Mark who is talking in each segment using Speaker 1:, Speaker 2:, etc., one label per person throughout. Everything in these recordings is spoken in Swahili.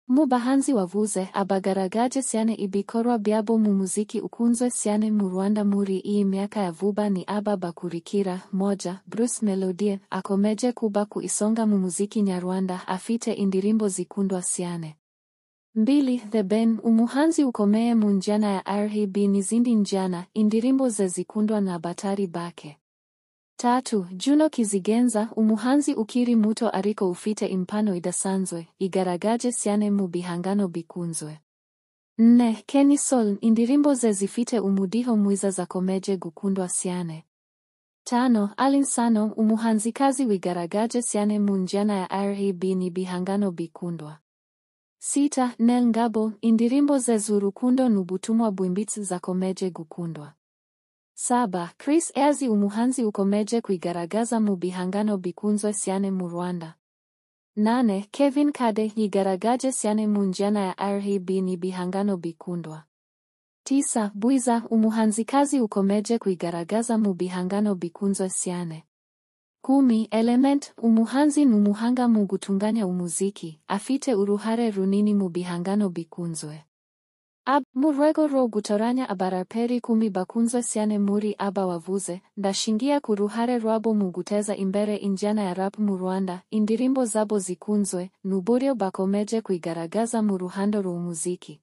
Speaker 1: Mu bahanzi wavuze abagaragaje cyane ibikorwa byabo mu muziki ukunzwe cyane mu Rwanda muri iyi myaka ya vuba ni aba bakurikira. Moja, Bruce Melodie akomeje kuba ku isonga mu muziki nyarwanda afite indirimbo zikundwa cyane. 2. The Ben umuhanzi ukomeye mu njyana ya R&B n'izindi njyana, indirimbo ze zikundwa na batari bake. 3. Juno Kizigenza umuhanzi ukiri muto ariko ufite impano idasanzwe, igaragaje cyane mu bihangano bikunzwe. 4. Kenny Soul indirimbo ze zifite umudiho mwiza zakomeje gukundwa cyane. 5. Alin Sano umuhanzikazi wigaragaje cyane mu njyana ya R&B n'ibihangano bikundwa. 6. Nel Ngabo indirimbo ze z'urukundo n'ubutumwa bwimbitse zakomeje gukundwa. 7. Chris Eazi umuhanzi ukomeje kwigaragaza mu bihangano bikunzwe cyane mu Rwanda. 8. Kevin Kade yigaragaje cyane mu njyana ya R&B n'ibihangano bikundwa. 9. Bwiza umuhanzikazi ukomeje kwigaragaza mu bihangano bikunzwe cyane. 10. Element umuhanzi n'umuhanga mu gutunganya umuziki, afite uruhare runini mu bihangano bikunzwe. Mu rwego rwo gutoranya abaraperi 10 bakunzwe cyane muri aba wavuze, ndashingiye ku ruhare rwabo mu guteza imbere injyana ya rap mu Rwanda, indirimbo zabo zikunzwe, n'uburyo bakomeje kwigaragaza mu ruhando rw'umuziki.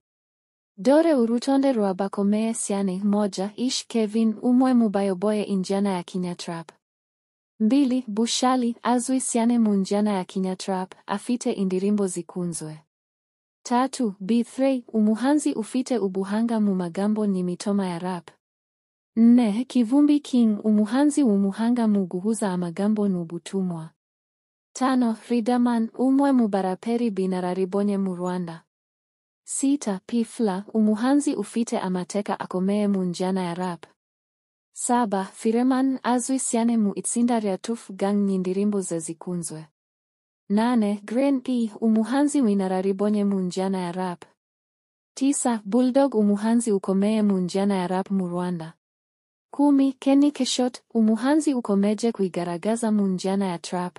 Speaker 1: Dore urutonde rw'abakomeye cyane. 1. Ish Kevin umwe mu bayoboye injyana ya Kenya Trap. 2. Bushali azwi cyane mu njyana ya Kenya Trap, afite indirimbo zikunzwe. 3. B3 umuhanzi ufite ubuhanga mu magambo n'imitoma ya rap. 4. Kivumbi King umuhanzi w'umuhanga mu guhuza amagambo n'ubutumwa. 5. Riderman umwe mu baraperi b'inararibonye mu Rwanda. 6. P-Fla umuhanzi ufite amateka akomeye mu njyana ya rap. 7. Fireman azwi cyane mu itsinda rya Tuff Gang n'indirimbo ze zikunzwe. 8. Green P umuhanzi w'inararibonye mu njyana ya rap. 9. Bulldog umuhanzi ukomeye mu njyana ya rap mu Rwanda. 10. Kenny Keshot umuhanzi ukomeje kwigaragaza mu njyana ya trap.